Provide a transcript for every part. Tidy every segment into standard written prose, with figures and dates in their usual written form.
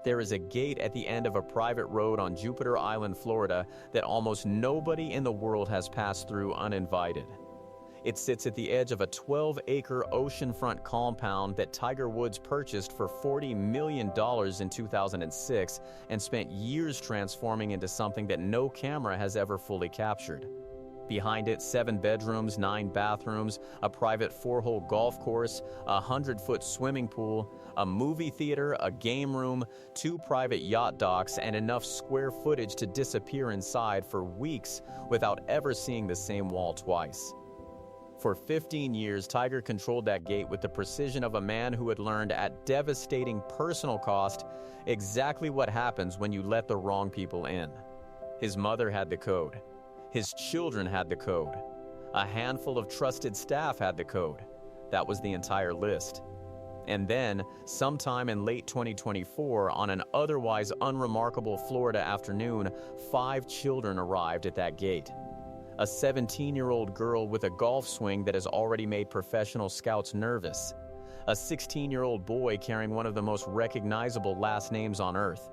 There is a gate at the end of a private road on Jupiter Island, Florida, that almost nobody in the world has passed through uninvited. It sits at the edge of a 12-acre oceanfront compound that Tiger Woods purchased for $40 million in 2006 and spent years transforming into something that no camera has ever fully captured. Behind it, 7 bedrooms, 9 bathrooms, a private 4-hole golf course, a 100-foot swimming pool, a movie theater, a game room, 2 private yacht docks, and enough square footage to disappear inside for weeks without ever seeing the same wall twice. For 15 years, Tiger controlled that gate with the precision of a man who had learned at devastating personal cost exactly what happens when you let the wrong people in. His mother had the code. His children had the code. A handful of trusted staff had the code. That was the entire list. And then, sometime in late 2024, on an otherwise unremarkable Florida afternoon, 5 children arrived at that gate. A 17-year-old girl with a golf swing that has already made professional scouts nervous. A 16-year-old boy carrying one of the most recognizable last names on earth.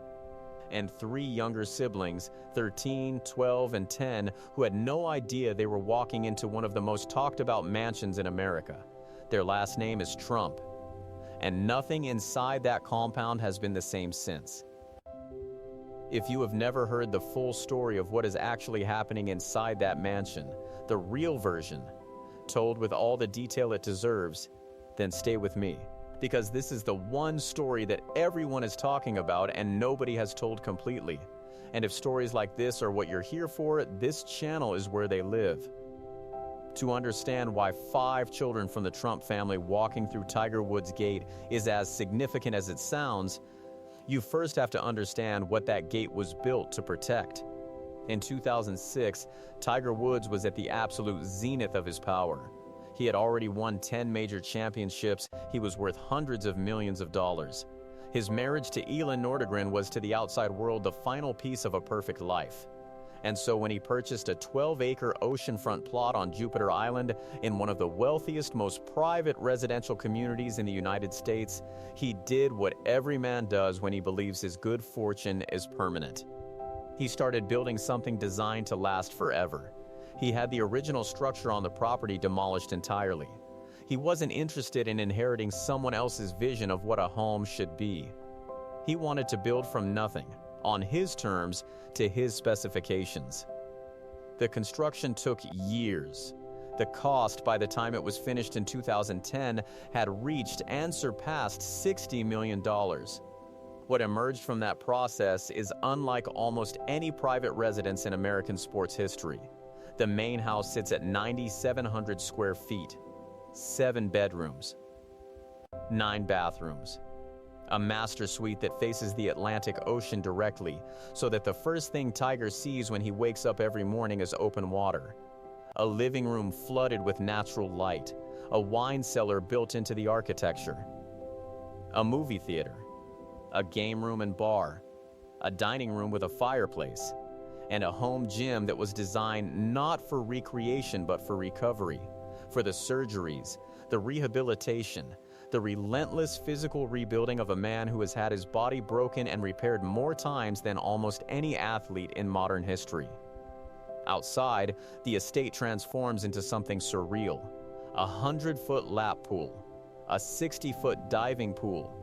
And 3 younger siblings, 13, 12, and 10, who had no idea they were walking into one of the most talked about mansions in America. Their last name is Trump. And nothing inside that compound has been the same since. If you have never heard the full story of what is actually happening inside that mansion, the real version, told with all the detail it deserves, then stay with me. Because this is the one story that everyone is talking about and nobody has told completely. And if stories like this are what you're here for, this channel is where they live. To understand why 5 children from the Trump family walking through Tiger Woods' gate is as significant as it sounds, you first have to understand what that gate was built to protect. In 2006, Tiger Woods was at the absolute zenith of his power. He had already won 10 major championships. He was worth hundreds of millions of dollars. His marriage to Elin Nordegren was to the outside world the final piece of a perfect life. And so when he purchased a 12-acre oceanfront plot on Jupiter Island in one of the wealthiest, most private residential communities in the United States, he did what every man does when he believes his good fortune is permanent. He started building something designed to last forever. He had the original structure on the property demolished entirely. He wasn't interested in inheriting someone else's vision of what a home should be. He wanted to build from nothing, on his terms, to his specifications. The construction took years. The cost, by the time it was finished in 2010, had reached and surpassed $60 million. What emerged from that process is unlike almost any private residence in American sports history. The main house sits at 9,700 square feet, 7 bedrooms, 9 bathrooms, a master suite that faces the Atlantic Ocean directly, so that the first thing Tiger sees when he wakes up every morning is open water, a living room flooded with natural light, a wine cellar built into the architecture, a movie theater, a game room and bar, a dining room with a fireplace, and a home gym that was designed not for recreation but for recovery, for the surgeries, the rehabilitation, the relentless physical rebuilding of a man who has had his body broken and repaired more times than almost any athlete in modern history. Outside, the estate transforms into something surreal: a 100-foot lap pool, a 60-foot diving pool,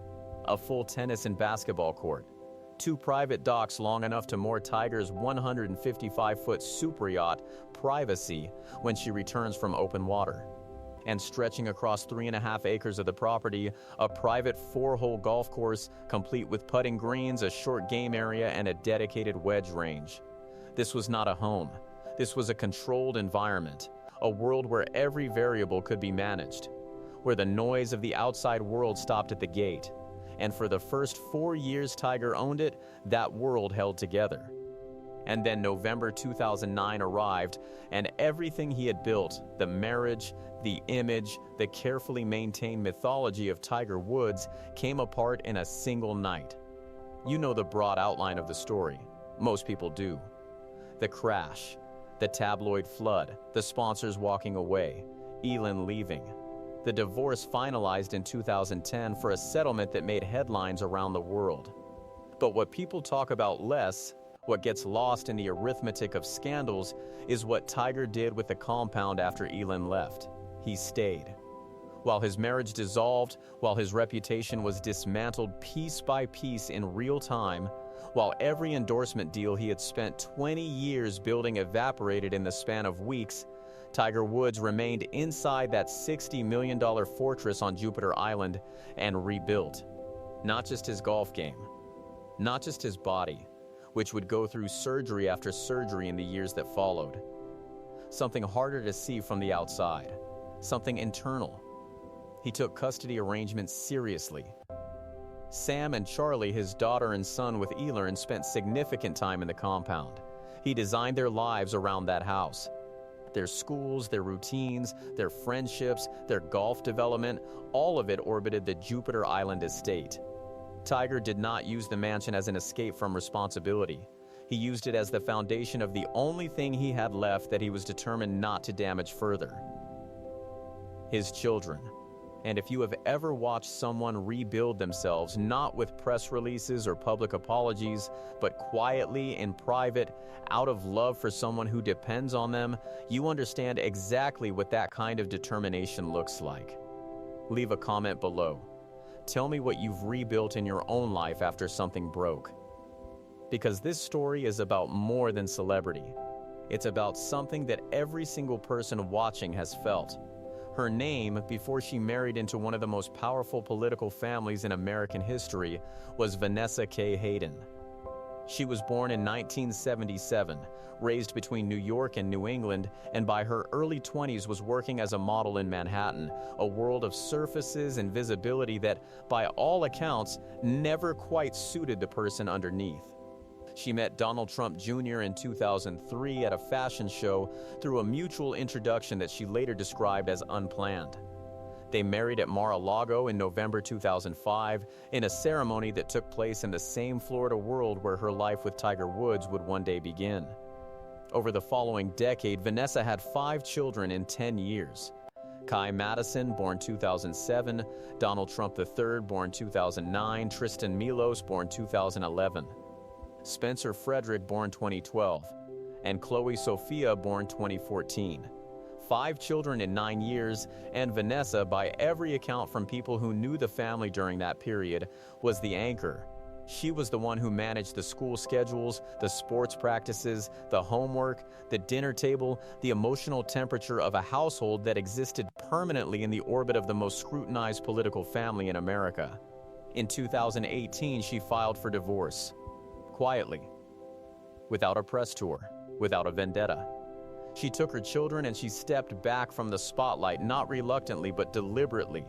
a full tennis and basketball court, 2 private docks long enough to moor Tiger's 155-foot super yacht, Privacy, when she returns from open water. And stretching across 3.5 acres of the property, a private 4-hole golf course, complete with putting greens, a short game area, and a dedicated wedge range. This was not a home. This was a controlled environment, a world where every variable could be managed, where the noise of the outside world stopped at the gate. And for the first 4 years Tiger owned it, that world held together. And then November 2009 arrived, and everything he had built, the marriage, the image, the carefully maintained mythology of Tiger Woods, came apart in a single night. You know the broad outline of the story. Most people do. The crash, the tabloid flood, the sponsors walking away, Elin leaving. The divorce finalized in 2010 for a settlement that made headlines around the world. But what people talk about less, what gets lost in the arithmetic of scandals, is what Tiger did with the compound after Elin left. He stayed. While his marriage dissolved, while his reputation was dismantled piece by piece in real time, while every endorsement deal he had spent 20 years building evaporated in the span of weeks, Tiger Woods remained inside that $60 million fortress on Jupiter Island and rebuilt. Not just his golf game, not just his body, which would go through surgery after surgery in the years that followed. Something harder to see from the outside, something internal. He took custody arrangements seriously. Sam and Charlie, his daughter and son with Elin, spent significant time in the compound. He designed their lives around that house. Their schools, their routines, their friendships, their golf development, all of it orbited the Jupiter Island estate. Tiger did not use the mansion as an escape from responsibility. He used it as the foundation of the only thing he had left that he was determined not to damage further: his children. And if you have ever watched someone rebuild themselves, not with press releases or public apologies, but quietly in private, out of love for someone who depends on them, you understand exactly what that kind of determination looks like. Leave a comment below. Tell me what you've rebuilt in your own life after something broke. Because this story is about more than celebrity. It's about something that every single person watching has felt. Her name, before she married into one of the most powerful political families in American history, was Vanessa K. Hayden. She was born in 1977, raised between New York and New England, and by her early 20s was working as a model in Manhattan, a world of surfaces and visibility that, by all accounts, never quite suited the person underneath. She met Donald Trump Jr. in 2003 at a fashion show through a mutual introduction that she later described as unplanned. They married at Mar-a-Lago in November 2005 in a ceremony that took place in the same Florida world where her life with Tiger Woods would one day begin. Over the following decade, Vanessa had 5 children in 10 years. Kai Madison, born 2007, Donald Trump III, born 2009, Tristan Milos, born 2011. Spencer Frederick, born 2012, and Chloe Sophia, born 2014. 5 children in 9 years, and Vanessa, by every account from people who knew the family during that period, was the anchor. She was the one who managed the school schedules, the sports practices, the homework, the dinner table, the emotional temperature of a household that existed permanently in the orbit of the most scrutinized political family in America. In 2018, she filed for divorce. Quietly, without a press tour, without a vendetta. She took her children and she stepped back from the spotlight, not reluctantly but deliberately.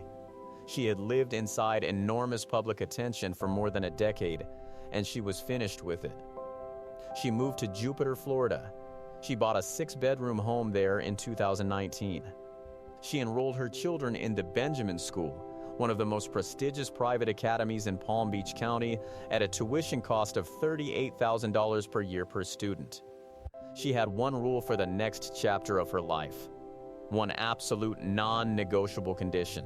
She had lived inside enormous public attention for more than a decade, and she was finished with it. She moved to Jupiter, Florida. She bought a 6-bedroom home there in 2019. She enrolled her children in the Benjamin School, one of the most prestigious private academies in Palm Beach County, at a tuition cost of $38,000 per year per student. She had one rule for the next chapter of her life, one absolute non-negotiable condition.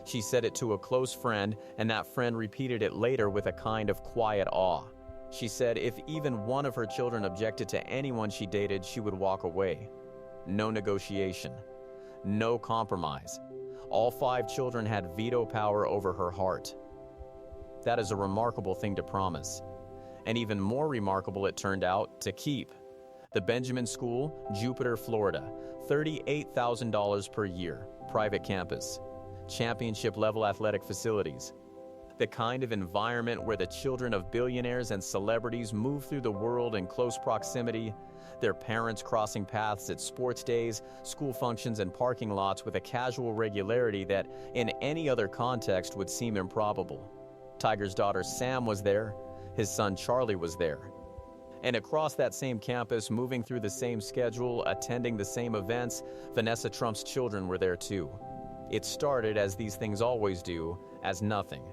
She said it to a close friend, and that friend repeated it later with a kind of quiet awe. She said if even one of her children objected to anyone she dated, she would walk away. No negotiation, no compromise. All 5 children had veto power over her heart. That is a remarkable thing to promise. And even more remarkable, it turned out, to keep. The Benjamin School, Jupiter, Florida, $38,000 per year, private campus, championship-level athletic facilities. The kind of environment where the children of billionaires and celebrities move through the world in close proximity, their parents crossing paths at sports days, school functions, and parking lots with a casual regularity that, in any other context, would seem improbable. Tiger's daughter Sam was there. His son Charlie was there. And across that same campus, moving through the same schedule, attending the same events, Vanessa Trump's children were there too. It started, as these things always do, as nothing.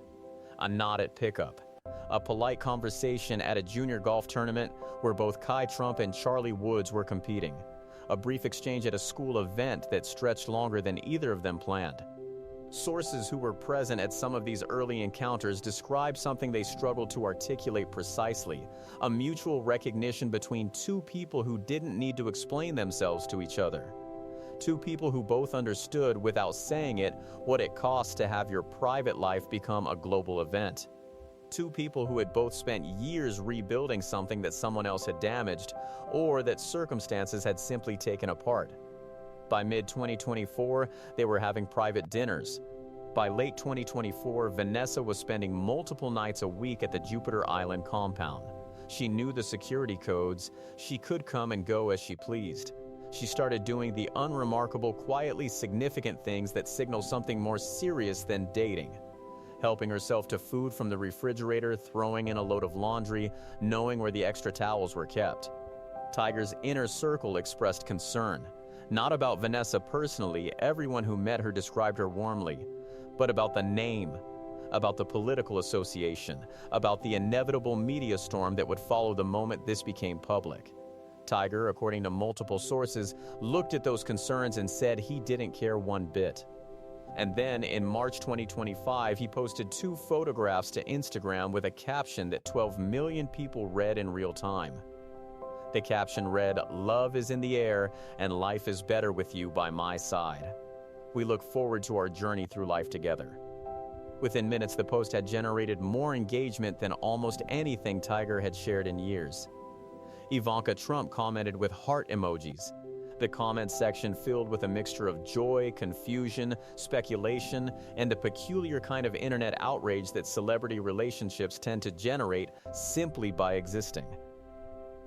A nod at pickup. A polite conversation at a junior golf tournament where both Kai Trump and Charlie Woods were competing. A brief exchange at a school event that stretched longer than either of them planned. Sources who were present at some of these early encounters describe something they struggled to articulate precisely: a mutual recognition between two people who didn't need to explain themselves to each other. Two people who both understood, without saying it, what it costs to have your private life become a global event. Two people who had both spent years rebuilding something that someone else had damaged, or that circumstances had simply taken apart. By mid-2024, they were having private dinners. By late 2024, Vanessa was spending multiple nights a week at the Jupiter Island compound. She knew the security codes. She could come and go as she pleased. She started doing the unremarkable, quietly significant things that signal something more serious than dating. Helping herself to food from the refrigerator, throwing in a load of laundry, knowing where the extra towels were kept. Tiger's inner circle expressed concern. Not about Vanessa personally, everyone who met her described her warmly, but about the name, about the political association, about the inevitable media storm that would follow the moment this became public. Tiger, according to multiple sources, looked at those concerns and said he didn't care one bit. And then, in March 2025, he posted 2 photographs to Instagram with a caption that 12 million people read in real time. The caption read, "Love is in the air and life is better with you by my side. We look forward to our journey through life together." Within minutes, the post had generated more engagement than almost anything Tiger had shared in years. Ivanka Trump commented with heart emojis. The comment section filled with a mixture of joy, confusion, speculation, and the peculiar kind of internet outrage that celebrity relationships tend to generate simply by existing.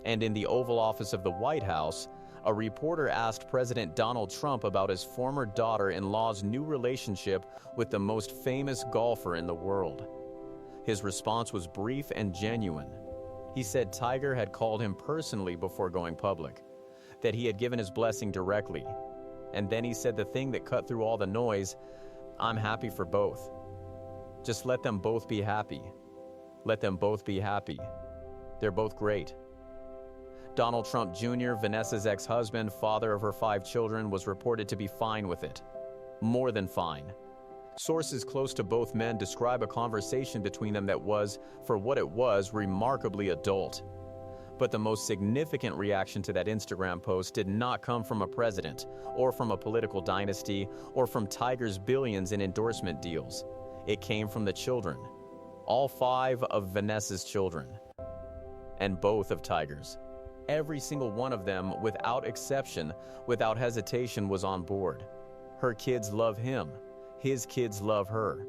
And in the Oval Office of the White House, a reporter asked President Donald Trump about his former daughter-in-law's new relationship with the most famous golfer in the world. His response was brief and genuine. He said Tiger had called him personally before going public, that he had given his blessing directly. And then he said the thing that cut through all the noise: "I'm happy for both. Just let them both be happy. Let them both be happy. They're both great." Donald Trump Jr., Vanessa's ex-husband, father of her 5 children, was reported to be fine with it. More than fine. Sources close to both men describe a conversation between them that was, for what it was, remarkably adult. But the most significant reaction to that Instagram post did not come from a president, or from a political dynasty, or from Tiger's billions in endorsement deals. It came from the children. All 5 of Vanessa's children. And both of Tiger's. Every single one of them, without exception, without hesitation, was on board. Her kids love him. His kids love her.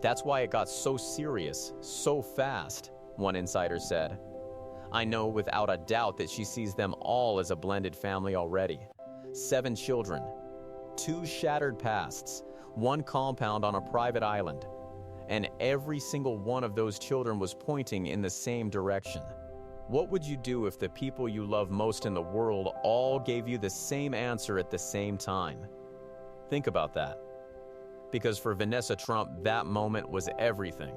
That's why it got so serious, so fast, one insider said. "I know without a doubt that she sees them all as a blended family already. 7 children, 2 shattered pasts, 1 compound on a private island. And every single one of those children was pointing in the same direction." What would you do if the people you love most in the world all gave you the same answer at the same time? Think about that. Because for Vanessa Trump, that moment was everything.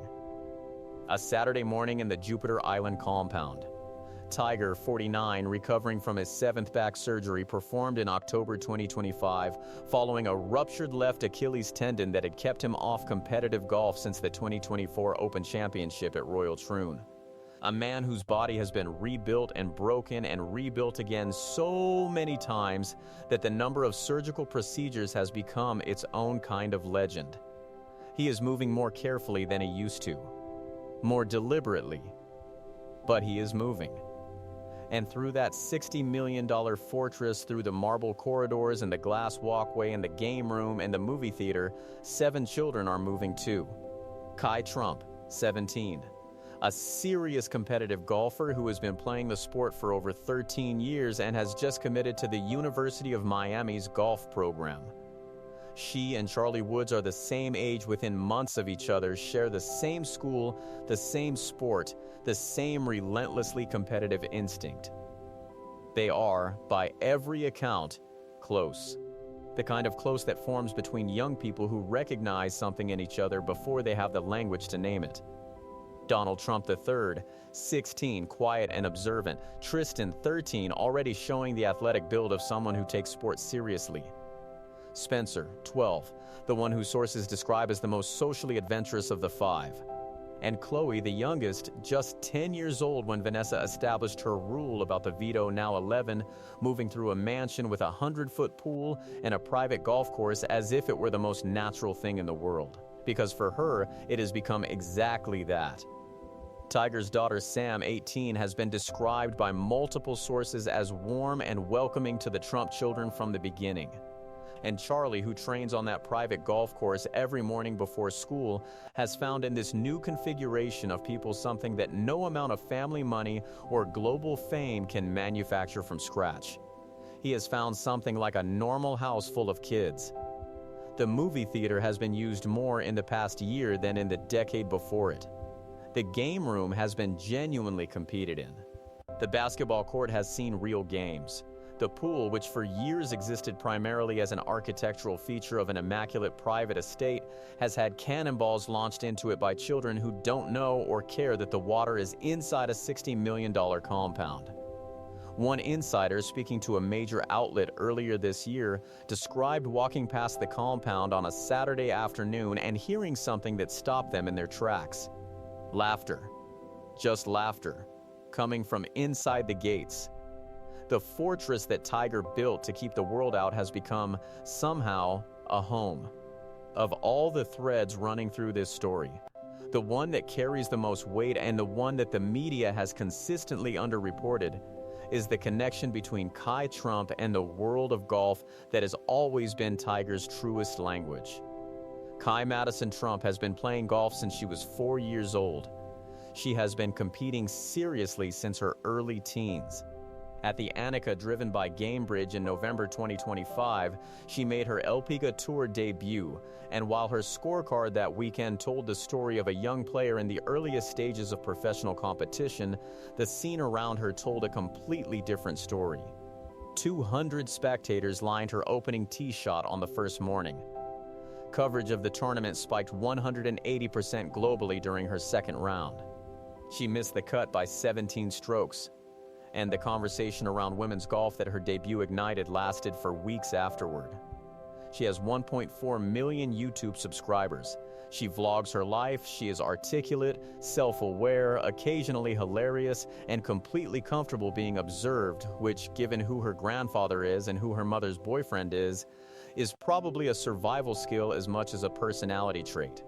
A Saturday morning in the Jupiter Island compound. Tiger, 49, recovering from his 7th back surgery performed in October 2025 following a ruptured left Achilles tendon that had kept him off competitive golf since the 2024 Open Championship at Royal Troon. A man whose body has been rebuilt and broken and rebuilt again so many times that the number of surgical procedures has become its own kind of legend. He is moving more carefully than he used to, more deliberately, but he is moving. And through that $60 million fortress, through the marble corridors and the glass walkway and the game room and the movie theater, 7 children are moving too. Kai Trump, 17. A serious competitive golfer who has been playing the sport for over 13 years and has just committed to the University of Miami's golf program. She and Charlie Woods are the same age within months of each other, share the same school, the same sport, the same relentlessly competitive instinct. They are, by every account, close. The kind of close that forms between young people who recognize something in each other before they have the language to name it. Donald Trump III, 16, quiet and observant. Tristan, 13, already showing the athletic build of someone who takes sports seriously. Spencer, 12, the one who sources describe as the most socially adventurous of the 5. And Chloe, the youngest, just 10 years old when Vanessa established her rule about the Vito, now 11, moving through a mansion with a 100-foot pool and a private golf course as if it were the most natural thing in the world. Because for her, it has become exactly that. Tiger's daughter Sam, 18, has been described by multiple sources as warm and welcoming to the Trump children from the beginning. And Charlie, who trains on that private golf course every morning before school, has found in this new configuration of people something that no amount of family money or global fame can manufacture from scratch. He has found something like a normal house full of kids. The movie theater has been used more in the past year than in the decade before it. The game room has been genuinely competed in. The basketball court has seen real games. The pool, which for years existed primarily as an architectural feature of an immaculate private estate, has had cannonballs launched into it by children who don't know or care that the water is inside a $60 million compound. One insider, speaking to a major outlet earlier this year, described walking past the compound on a Saturday afternoon and hearing something that stopped them in their tracks. Laughter. Just laughter. Coming from inside the gates. The fortress that Tiger built to keep the world out has become, somehow, a home. Of all the threads running through this story, the one that carries the most weight and the one that the media has consistently underreported is the connection between Kai Trump and the world of golf that has always been Tiger's truest language. Kai Madison Trump has been playing golf since she was 4 years old. She has been competing seriously since her early teens. At the Annika driven by Gamebridge in November 2025, she made her Elpiga Tour debut, and while her scorecard that weekend told the story of a young player in the earliest stages of professional competition, the scene around her told a completely different story. 200 spectators lined her opening tee shot on the first morning. Coverage of the tournament spiked 180% globally during her second round. She missed the cut by 17 strokes. And the conversation around women's golf that her debut ignited lasted for weeks afterward. She has 1.4 million YouTube subscribers. She vlogs her life, she is articulate, self-aware, occasionally hilarious, and completely comfortable being observed, which, given who her grandfather is and who her mother's boyfriend is probably a survival skill as much as a personality trait.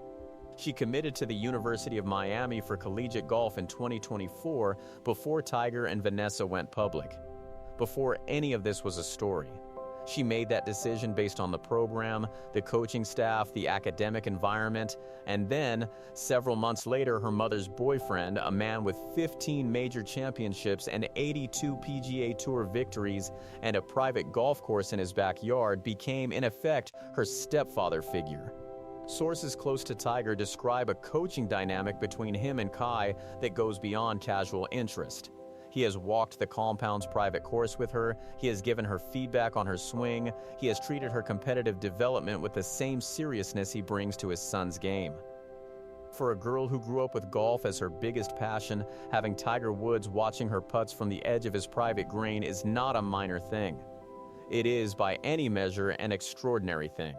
She committed to the University of Miami for collegiate golf in 2024 before Tiger and Vanessa went public. Before any of this was a story. She made that decision based on the program, the coaching staff, the academic environment, and then, several months later, her mother's boyfriend, a man with 15 major championships and 82 PGA Tour victories and a private golf course in his backyard, became, in effect, her stepfather figure. Sources close to Tiger describe a coaching dynamic between him and Kai that goes beyond casual interest. He has walked the compound's private course with her, he has given her feedback on her swing, he has treated her competitive development with the same seriousness he brings to his son's game. For a girl who grew up with golf as her biggest passion, having Tiger Woods watching her putts from the edge of his private green is not a minor thing. It is, by any measure, an extraordinary thing.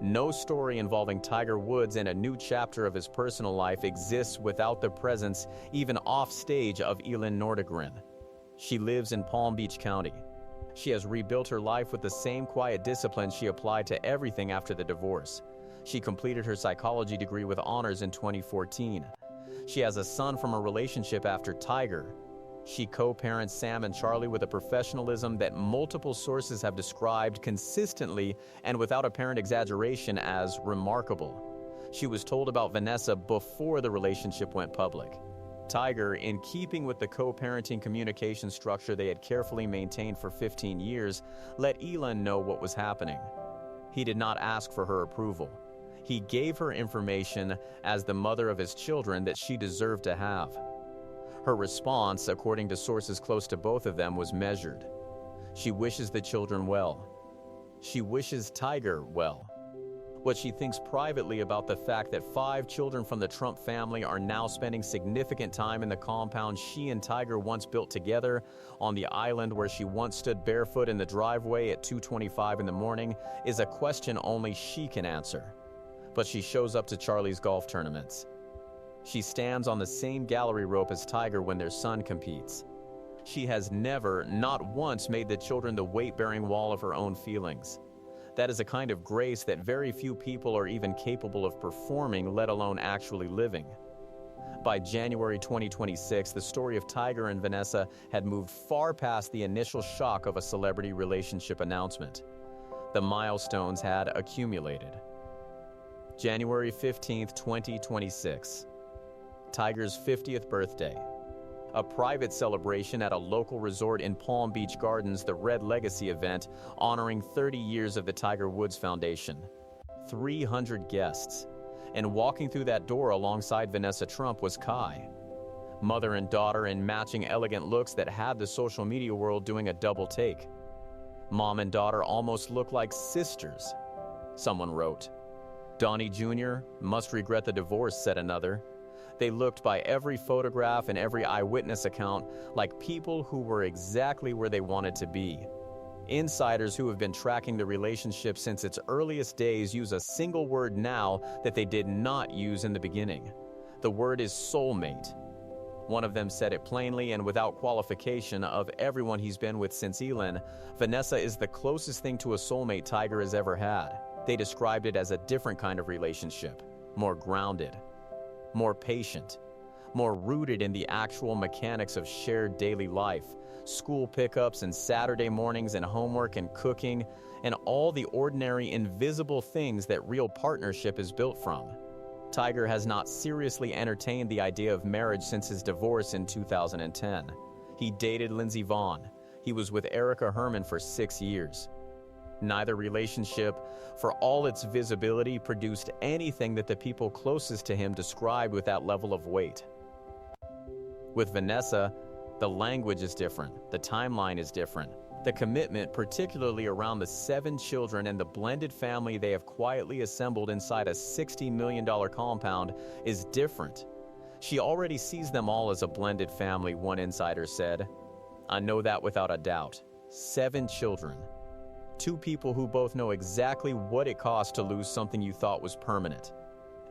No story involving Tiger Woods and a new chapter of his personal life exists without the presence, even off-stage, of Elin Nordegren. She lives in Palm Beach County. She has rebuilt her life with the same quiet discipline she applied to everything after the divorce. She completed her psychology degree with honors in 2014. She has a son from a relationship after Tiger. She co-parents Sam and Charlie with a professionalism that multiple sources have described consistently and without apparent exaggeration as remarkable. She was told about Vanessa before the relationship went public. Tiger, in keeping with the co-parenting communication structure they had carefully maintained for 15 years, let Elin know what was happening. He did not ask for her approval. He gave her information as the mother of his children that she deserved to have. Her response, according to sources close to both of them, was measured. She wishes the children well. She wishes Tiger well. what she thinks privately about the fact that 5 children from the Trump family are now spending significant time in the compound she and Tiger once built together on the island where she once stood barefoot in the driveway at 2:25 in the morning is a question only she can answer. But she shows up to Charlie's golf tournaments. She stands on the same gallery rope as Tiger when their son competes. She has never, not once, made the children the weight-bearing wall of her own feelings. That is a kind of grace that very few people are even capable of performing, let alone actually living. By January 2026, the story of Tiger and Vanessa had moved far past the initial shock of a celebrity relationship announcement. The milestones had accumulated. January 15, 2026. Tiger's 50th birthday. A private celebration at a local resort in Palm Beach Gardens, the Red Legacy event, honoring 30 years of the Tiger Woods Foundation. 300 guests. And walking through that door alongside Vanessa Trump was Kai. Mother and daughter in matching elegant looks that had the social media world doing a double take. Mom and daughter almost look like sisters, someone wrote. Donnie Jr. must regret the divorce, said another. They looked by every photograph and every eyewitness account like people who were exactly where they wanted to be. Insiders who have been tracking the relationship since its earliest days use a single word now that they did not use in the beginning. The word is soulmate. One of them said it plainly and without qualification. Of everyone he's been with since Elin, Vanessa is the closest thing to a soulmate Tiger has ever had. They described it as a different kind of relationship, more grounded, more patient, more rooted in the actual mechanics of shared daily life, school pickups and Saturday mornings and homework and cooking, and all the ordinary invisible things that real partnership is built from. Tiger has not seriously entertained the idea of marriage since his divorce in 2010. He dated Lindsey Vonn. He was with Erica Herman for 6 years. Neither relationship, for all its visibility, produced anything that the people closest to him described with that level of weight. With Vanessa, the language is different, the timeline is different. The commitment, particularly around the 7 children and the blended family they have quietly assembled inside a $60 million compound, is different. She already sees them all as a blended family, one insider said. I know that without a doubt. 7 children. 2 people who both know exactly what it costs to lose something you thought was permanent.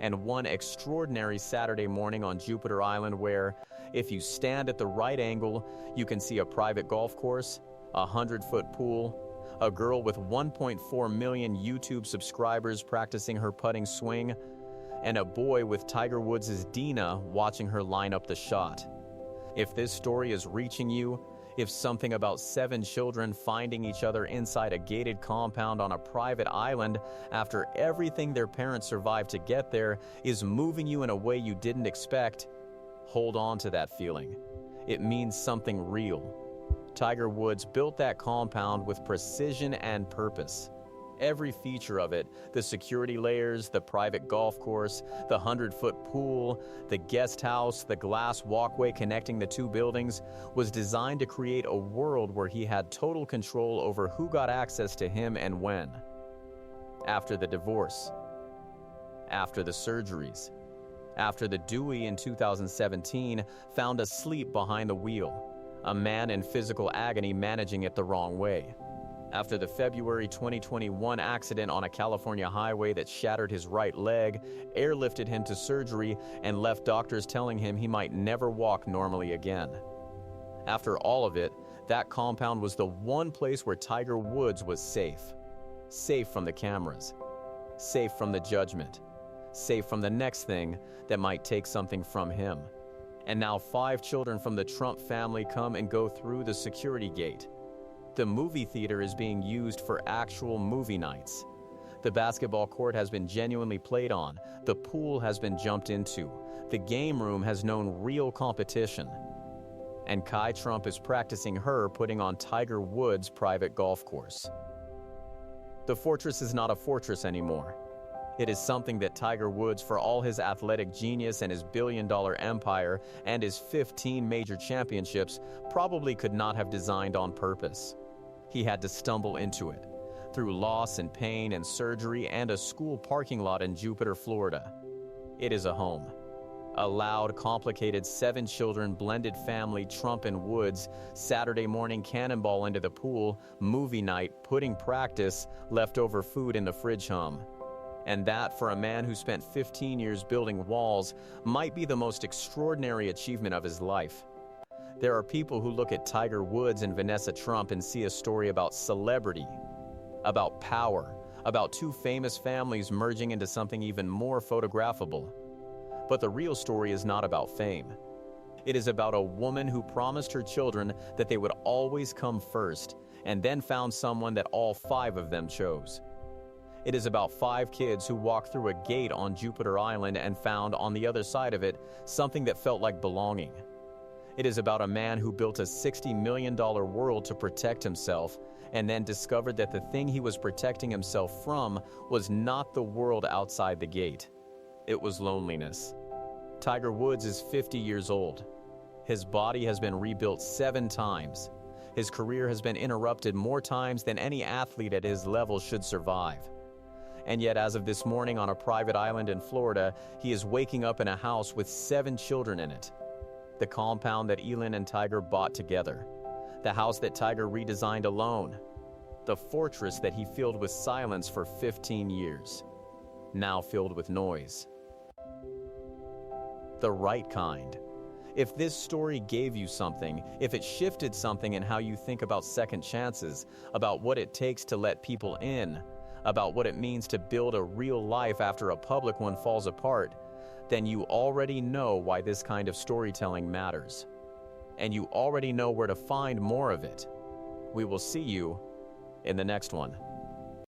And one extraordinary Saturday morning on Jupiter Island where, if you stand at the right angle, you can see a private golf course, a 100-foot pool, a girl with 1.4 million YouTube subscribers practicing her putting swing, and a boy with Tiger Woods' Dina watching her line up the shot. If this story is reaching you, if something about 7 children finding each other inside a gated compound on a private island after everything their parents survived to get there is moving you in a way you didn't expect, hold on to that feeling. It means something real. Tiger Woods built that compound with precision and purpose. Every feature of it, the security layers, the private golf course, the 100-foot pool, the guest house, the glass walkway connecting the 2 buildings, was designed to create a world where he had total control over who got access to him and when. After the divorce, after the surgeries, after the Dewey in 2017 found asleep behind the wheel, a man in physical agony managing it the wrong way. After the February 2021 accident on a California highway that shattered his right leg, airlifted him to surgery, and left doctors telling him he might never walk normally again. After all of it, that compound was the one place where Tiger Woods was safe. Safe from the cameras. Safe from the judgment. Safe from the next thing that might take something from him. And now 5 children from the Trump family come and go through the security gate. The movie theater is being used for actual movie nights. The basketball court has been genuinely played on. The pool has been jumped into. The game room has known real competition. And Kai Trump is practicing her putting on Tiger Woods' private golf course. The fortress is not a fortress anymore. It is something that Tiger Woods, for all his athletic genius and his billion-dollar empire and his 15 major championships, probably could not have designed on purpose. He had to stumble into it. through loss and pain and surgery and a school parking lot in Jupiter, Florida. It is a home. A loud, complicated 7 children blended family, Trump and Woods, Saturday morning cannonball into the pool, movie night, pudding practice, leftover food in the fridge hum. And that, for a man who spent 15 years building walls, might be the most extraordinary achievement of his life. There are people who look at Tiger Woods and Vanessa Trump and see a story about celebrity, about power, about 2 famous families merging into something even more photographable. But the real story is not about fame. It is about a woman who promised her children that they would always come first, and then found someone that all 5 of them chose. It is about 5 kids who walked through a gate on Jupiter Island and found on the other side of it something that felt like belonging. It is about a man who built a $60 million world to protect himself and then discovered that the thing he was protecting himself from was not the world outside the gate. It was loneliness. Tiger Woods is 50 years old. His body has been rebuilt 7 times. His career has been interrupted more times than any athlete at his level should survive. And yet, as of this morning on a private island in Florida, he is waking up in a house with 7 children in it. The compound that Elin and Tiger bought together. The house that Tiger redesigned alone. The fortress that he filled with silence for 15 years. Now filled with noise. The right kind. If this story gave you something, if it shifted something in how you think about second chances, about what it takes to let people in, about what it means to build a real life after a public one falls apart, then you already know why this kind of storytelling matters. And you already know where to find more of it. We will see you in the next one.